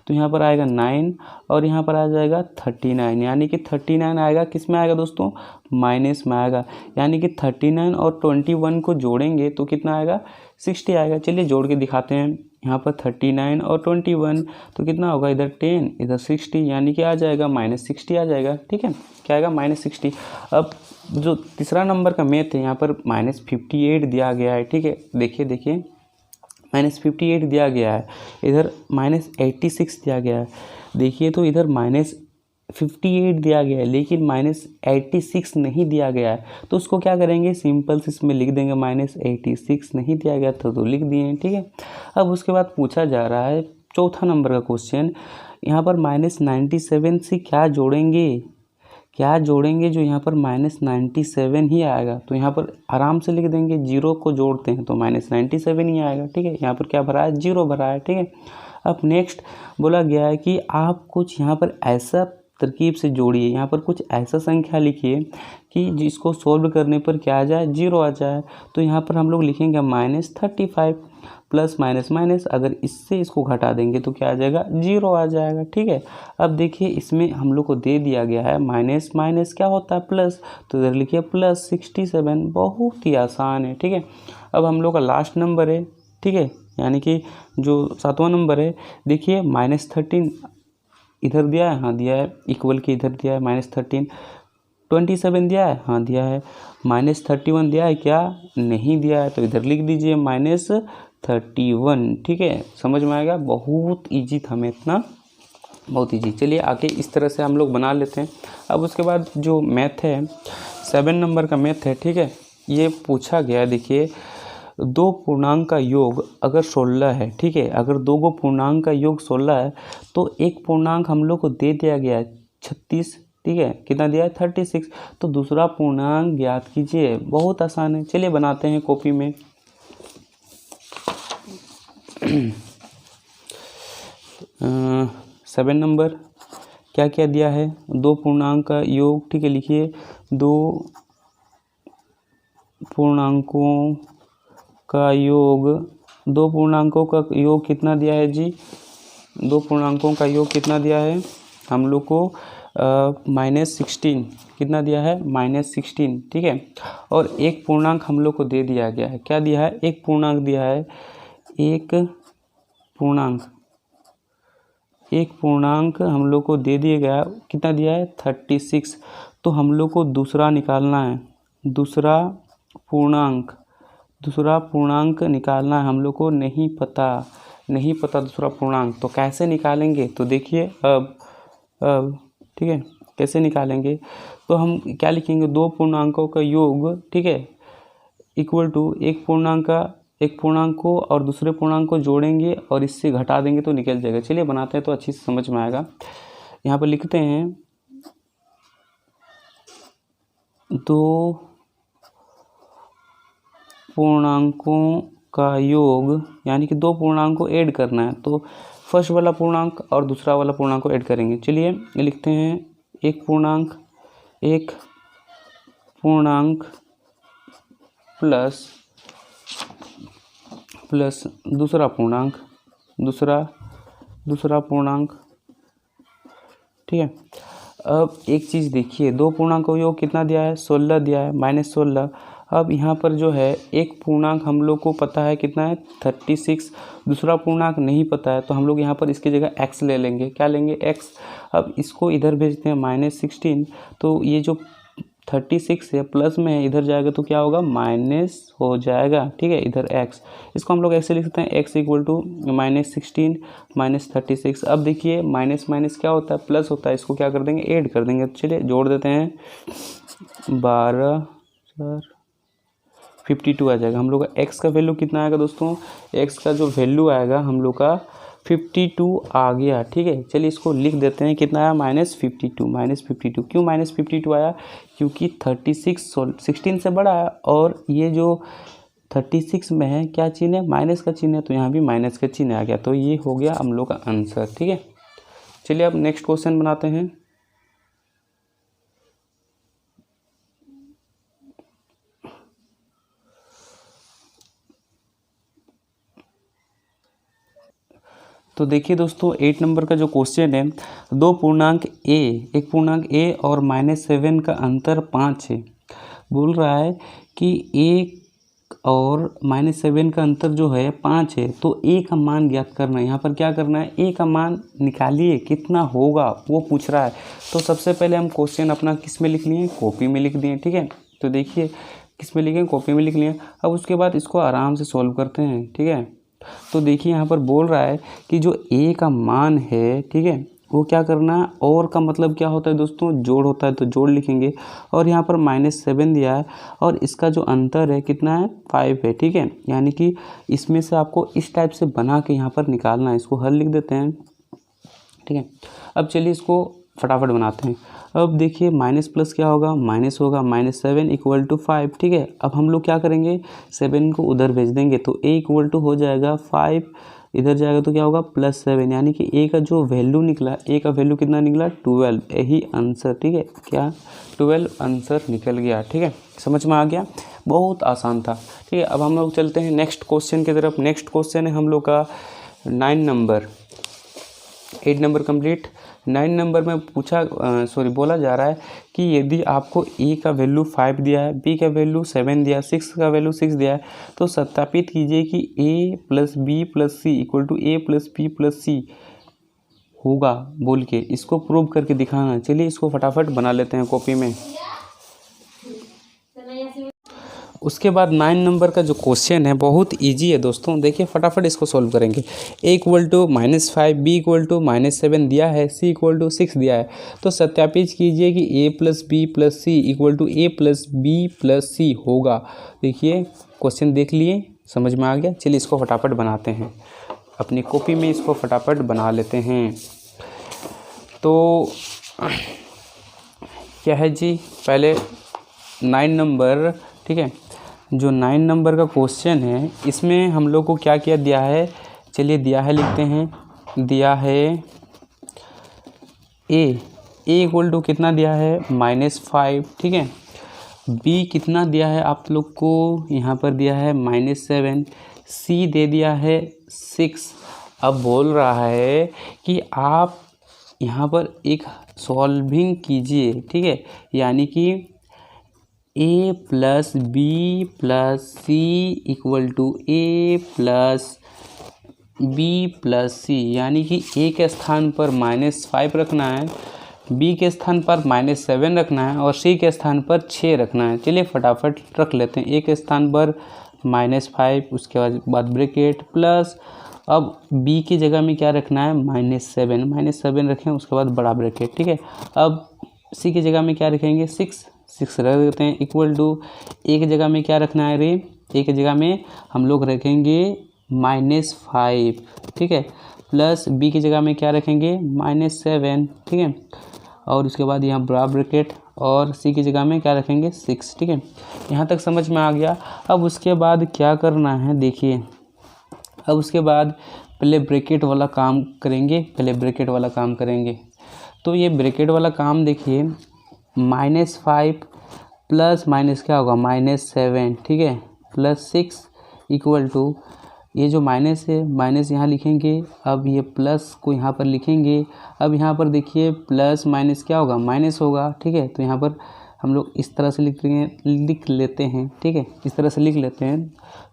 तो यहाँ पर आएगा 9 और यहाँ पर आ जाएगा 39, यानी कि 39 आएगा, किस में आएगा दोस्तों, माइनस में आएगा। यानी कि 39 और 21 को जोड़ेंगे तो कितना आएगा, 60 आएगा। चलिए जोड़ के दिखाते हैं। यहाँ पर 39 और 21 तो कितना होगा, इधर 10 इधर 60, यानी कि आ जाएगा -60 आ जाएगा, ठीक है। क्या आएगा, -60। अब जो तीसरा नंबर का मैथ है, यहाँ पर -58 दिया गया है, ठीक है। देखिए -58 दिया गया है, इधर -86 दिया गया है। देखिए तो इधर -58 दिया गया है, लेकिन -86 नहीं दिया गया है। तो उसको क्या करेंगे, सिंपल से इसमें लिख देंगे, -86 नहीं दिया गया तो लिख दिए, ठीक है। अब उसके बाद पूछा जा रहा है चौथा नंबर का क्वेश्चन, यहाँ पर -97 से क्या जोड़ेंगे जो यहाँ पर -97 ही आएगा। तो यहाँ पर आराम से लिख देंगे, 0 को जोड़ते हैं तो -97 ही आएगा, ठीक है। यहाँ पर क्या भरा है, 0 भरा है, ठीक है। अब नेक्स्ट बोला गया है कि आप कुछ यहाँ पर ऐसा तरकीब से जोड़िए। यहाँ पर कुछ ऐसा संख्या लिखिए कि जिसको सोल्व करने पर क्या आ जाए, 0 आ जाए। तो यहाँ पर हम लोग लिखेंगे -35 प्लस माइनस माइनस, अगर इससे इसको घटा देंगे तो क्या आ जाएगा, 0 आ जाएगा। ठीक है, अब देखिए इसमें हम लोग को दे दिया गया है माइनस माइनस क्या होता है, प्लस, तो इधर लिखिए +67। बहुत ही आसान है। ठीक है, अब हम लोग का लास्ट नंबर है। ठीक है, यानी कि जो 7वां नंबर है, देखिए -13 इधर दिया है, हाँ दिया है, इक्वल के इधर दिया है -13। 27 दिया है, हाँ दिया है। -31 दिया है क्या, नहीं दिया है, तो इधर लिख दीजिए -31। ठीक है, समझ में आएगा, बहुत ईजी था मैथ ना, बहुत ईजी। चलिए आगे इस तरह से हम लोग बना लेते हैं। अब उसके बाद जो मैथ है 7 नंबर का मैथ है। ठीक है, ये पूछा गया, देखिए 2 पूर्णांक का योग अगर 16 है, ठीक है, अगर 2 पूर्णांक का योग 16 है तो एक पूर्णांक हम लोग को दे दिया गया है 36। ठीक है, कितना दिया है, 36। तो दूसरा पूर्णांक ज्ञात कीजिए। बहुत आसान है, चलिए बनाते हैं कॉपी में। 7 नंबर क्या क्या दिया है, 2 पूर्णांक का योग। ठीक है, लिखिए 2 पूर्णांकों का योग, 2 पूर्णांकों का योग कितना दिया है जी, 2 पूर्णांकों का योग कितना दिया है हम लोग को, -16 कितना दिया है, -16। ठीक है, और एक पूर्णांक हम लोग को दे दिया गया है, क्या दिया है, एक पूर्णांक दिया है, एक पूर्णांक हम लोग को दे दिया गया, कितना दिया है, 36। तो हम लोग को दूसरा निकालना है, दूसरा पूर्णांक निकालना है हम लोग को, नहीं पता दूसरा पूर्णांक। तो कैसे निकालेंगे, तो देखिए अब ठीक है, कैसे निकालेंगे, तो हम क्या लिखेंगे, 2 पूर्णांकों का योग, ठीक है, इक्वल टू एक पूर्णांक को और दूसरे पूर्णांक को जोड़ेंगे और इससे घटा देंगे तो निकल जाएगा। चलिए बनाते हैं तो अच्छी से समझ में आएगा। यहाँ पर लिखते हैं 2 पूर्णांकों का योग, यानी कि 2 पूर्णांक को ऐड करना है, तो फर्स्ट वाला पूर्णांक और दूसरा वाला पूर्णांक को ऐड करेंगे। चलिए लिखते हैं एक पूर्णांक प्लस दूसरा पूर्णांक। ठीक है, अब एक चीज़ देखिए, 2 पूर्णांक का योग कितना दिया है, 16 दिया है, -16। अब यहाँ पर जो है एक पूर्णांक हम लोग को पता है कितना है, 36, दूसरा पूर्णांक नहीं पता है, तो हम लोग यहाँ पर इसकी जगह x ले लेंगे, क्या लेंगे, x। अब इसको इधर भेजते हैं -16, तो ये जो 36 है प्लस में है, इधर जाएगा तो क्या होगा, माइनस हो जाएगा। ठीक है, इधर x, इसको हम लोग ऐसे लिख सकते हैं, x इक्वल टू -16 -36। अब देखिए माइनस माइनस क्या होता है, प्लस होता है, इसको क्या कर देंगे, ऐड कर देंगे। चलिए जोड़ देते हैं, 52 आ जाएगा। हम लोग का x का वैल्यू कितना आएगा दोस्तों, x का जो वैल्यू आएगा हम लोग का 52 आ गया। ठीक है, चलिए इसको लिख देते हैं, कितना आया, -52। क्यों -52 आया, क्योंकि 36 16 से बड़ा है, और ये जो 36 में है क्या चिन्ह है, माइनस का चिन्ह है, तो यहाँ भी माइनस का चिन्ह आ गया, तो ये हो गया हम लोग का आंसर। ठीक है, चलिए अब नेक्स्ट क्वेश्चन बनाते हैं। तो देखिए दोस्तों 8 नंबर का जो क्वेश्चन है, 2 पूर्णांक a, एक पूर्णांक a और -7 का अंतर 5 है। बोल रहा है कि a और -7 का अंतर जो है 5 है, तो a का मान ज्ञात करना है। यहाँ पर क्या करना है, a का मान निकालिए, कितना होगा वो पूछ रहा है। तो सबसे पहले हम क्वेश्चन अपना किस में लिख लिए, कॉपी में लिख दिए। ठीक है, तो देखिए किस में लिखें, कॉपी में लिख लिए। अब उसके बाद इसको आराम से सॉल्व करते हैं। ठीक है, तो देखिए यहाँ पर बोल रहा है कि जो a का मान है, ठीक है, वो क्या करना है, और का मतलब क्या होता है दोस्तों, जोड़ होता है, तो जोड़ लिखेंगे। और यहाँ पर -7 दिया है और इसका जो अंतर है कितना है, 5 है। ठीक है, यानी कि इसमें से आपको इस टाइप से बना के यहाँ पर निकालना है। इसको हल लिख देते हैं। ठीक है, अब चलिए इसको फटाफट बनाते हैं। अब देखिए माइनस प्लस क्या होगा, माइनस होगा, -7 इक्वल टू 5। ठीक है, अब हम लोग क्या करेंगे, 7 को उधर भेज देंगे, तो a इक्वल टू हो जाएगा 5 इधर जाएगा तो क्या होगा +7, यानी कि ए का जो वैल्यू निकला, ए का वैल्यू कितना निकला 12, यही आंसर। ठीक है, क्या 12 आंसर निकल गया। ठीक है, समझ में आ गया, बहुत आसान था। ठीक है, अब हम लोग चलते हैं नेक्स्ट क्वेश्चन की तरफ। नेक्स्ट क्वेश्चन है हम लोग का 9 नंबर, 8 नंबर कंप्लीट। 9 नंबर में बोला जा रहा है कि यदि आपको ए का वैल्यू 5 दिया है, बी का वैल्यू 7 दिया है, 6 का वैल्यू 6 दिया है, तो सत्यापित कीजिए कि A plus B plus C equal to A plus B plus C होगा बोल के इसको प्रूव करके दिखाना। चलिए इसको फटाफट बना लेते हैं कॉपी में। उसके बाद 9 नंबर का जो क्वेश्चन है बहुत इजी है दोस्तों, देखिए फटाफट इसको सॉल्व करेंगे। A equal to -5, B equal to -7 दिया है, सी इक्वल टू 6 दिया है, तो सत्यापित कीजिए कि A plus B plus C equal to A plus B plus C होगा। देखिए क्वेश्चन देख लिए, समझ में आ गया। चलिए इसको फटाफट बनाते हैं, अपनी कॉपी में इसको फटाफट बना लेते हैं। तो क्या है जी, पहले 9 नंबर, ठीक है, जो 9 नंबर का क्वेश्चन है इसमें हम लोग को क्या क्या दिया है, चलिए दिया है लिखते हैं। दिया है ए इक्वल टू कितना दिया है -5, ठीक है। बी कितना दिया है आप लोग को, यहाँ पर दिया है -7, सी दे दिया है 6। अब बोल रहा है कि आप यहाँ पर एक सॉल्विंग कीजिए, ठीक है, यानी कि A plus B plus C equal to A plus B plus C, यानी कि ए के स्थान पर -5 रखना है, बी के स्थान पर -7 रखना है और सी के स्थान पर 6 रखना है। चलिए फटाफट रख लेते हैं। ए के स्थान पर -5, उसके बाद ब्रैकेट प्लस, अब बी की जगह में क्या रखना है -7 रखें, उसके बाद बड़ा ब्रैकेट, ठीक है। अब सी की जगह में क्या रखेंगे 6 रख देते हैं, इक्वल टू ए की जगह में क्या रखना है रे, ए की जगह में हम लोग रखेंगे -5, ठीक है, प्लस बी की जगह में क्या रखेंगे -7, ठीक है, और उसके बाद यहाँ बड़ा ब्रैकेट और सी की जगह में क्या रखेंगे 6, ठीक है। यहाँ तक समझ में आ गया। अब उसके बाद क्या करना है देखिए, अब उसके बाद पहले ब्रैकेट वाला काम करेंगे, तो ये ब्रैकेट वाला काम देखिए, -5 प्लस माइनस क्या होगा -7, ठीक है, प्लस 6 इक्वल टू, ये जो माइनस है माइनस यहाँ लिखेंगे, अब ये प्लस को यहाँ पर लिखेंगे। अब यहाँ पर देखिए प्लस माइनस क्या होगा माइनस होगा, ठीक है, तो यहाँ पर हम लोग इस तरह से लिख लेते हैं, ठीक है, इस तरह से लिख लेते हैं।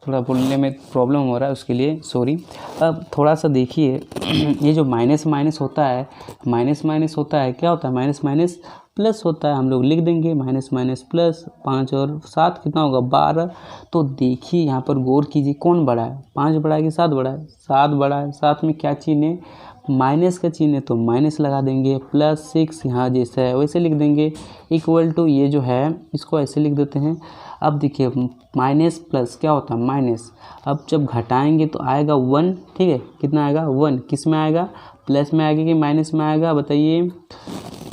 थोड़ा बोलने में प्रॉब्लम हो रहा है, उसके लिए सॉरी। अब थोड़ा सा देखिए ये जो माइनस होता है, क्या होता है माइनस प्लस होता है, हम लोग लिख देंगे माइनस प्लस 5 और 7 कितना होगा 12। तो देखिए यहाँ पर गौर कीजिए, कौन बड़ा है, 5 बड़ा है कि 7 बड़ा है, 7 बड़ा है। 7 में क्या चिन्ह है, माइनस का चिन्ह है, तो माइनस लगा देंगे, प्लस 6 यहाँ जैसा है वैसे लिख देंगे, इक्वल टू ये जो है इसको ऐसे लिख देते हैं। अब देखिए माइनस प्लस क्या होता है माइनस, अब जब घटाएंगे तो आएगा 1, ठीक है, कितना आएगा 1, किस में आएगा प्लस में आएगा कि माइनस में आएगा, बताइए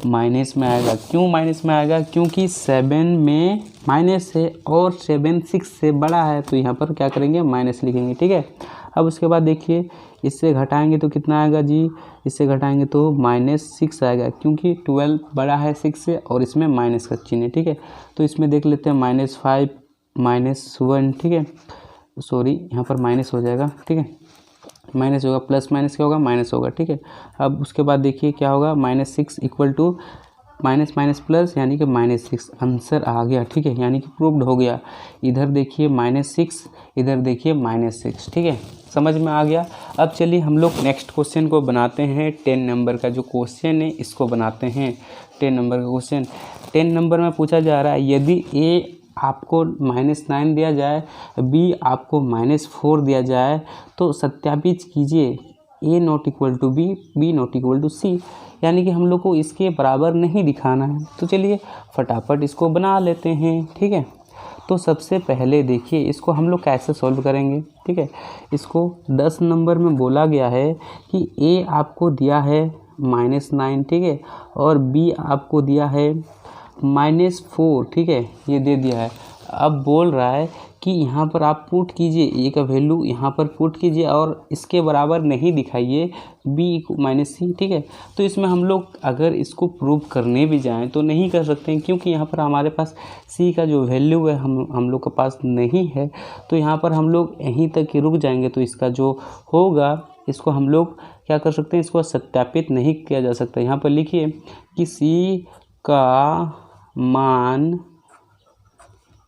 माइनस में आएगा। क्यों माइनस में आएगा, क्योंकि 7 में माइनस है और 7 6 से बड़ा है, तो यहाँ पर क्या करेंगे माइनस लिखेंगे, ठीक है। अब उसके बाद देखिए इससे घटाएंगे तो कितना आएगा जी, इससे घटाएंगे तो -6 आएगा, क्योंकि 12 बड़ा है 6 से और इसमें माइनस का चिन्ह है, ठीक है। तो इसमें देख लेते हैं -5 -1, ठीक है, सॉरी यहाँ पर माइनस हो जाएगा, ठीक है, माइनस होगा, प्लस माइनस क्या होगा माइनस होगा, ठीक है। अब उसके बाद देखिए क्या होगा -6 इक्वल टू माइनस प्लस यानी कि -6, आंसर आ गया, ठीक है, यानी कि प्रूव्ड हो गया। इधर देखिए -6, इधर देखिए -6, ठीक है, समझ में आ गया। अब चलिए हम लोग नेक्स्ट क्वेश्चन को बनाते हैं। 10 नंबर का जो क्वेश्चन है इसको बनाते हैं। 10 नंबर का क्वेश्चन 10 नंबर में पूछा जा रहा है, यदि ए आपको -9 दिया जाए, बी आपको -4 दिया जाए, तो सत्यापित कीजिए A not equal to B, B not equal to C, यानी कि हम लोग को इसके बराबर नहीं दिखाना है। तो चलिए फटाफट इसको बना लेते हैं, ठीक है। तो सबसे पहले देखिए इसको हम लोग कैसे सॉल्व करेंगे, ठीक है। इसको 10 नंबर में बोला गया है कि ए आपको दिया है -9, ठीक है, और बी आपको दिया है -4, ठीक है, ये दे दिया है। अब बोल रहा है कि यहाँ पर आप पुट कीजिए, ए का वैल्यू यहाँ पर पुट कीजिए और इसके बराबर नहीं दिखाइए बी माइनस सी, ठीक है। तो इसमें हम लोग अगर इसको प्रूव करने भी जाएं तो नहीं कर सकते हैं, क्योंकि यहाँ पर हमारे पास सी का जो वैल्यू है हम लोग के पास नहीं है। तो यहाँ पर हम लोग यहीं तक ही रुक जाएंगे। तो इसका जो होगा इसको हम लोग क्या कर सकते हैं, इसको सत्यापित नहीं किया जा सकता। यहाँ पर लिखिए कि सी का मान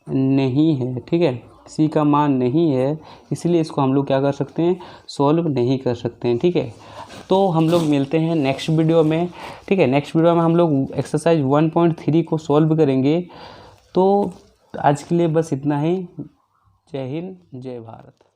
नहीं है, ठीक है, सी का मान नहीं है, इसलिए इसको हम लोग क्या कर सकते हैं, सॉल्व नहीं कर सकते हैं, ठीक है। तो हम लोग मिलते हैं नेक्स्ट वीडियो में, ठीक है। नेक्स्ट वीडियो में हम लोग एक्सरसाइज 1.3 को सॉल्व करेंगे। तो आज के लिए बस इतना ही। जय हिंद, जय भारत।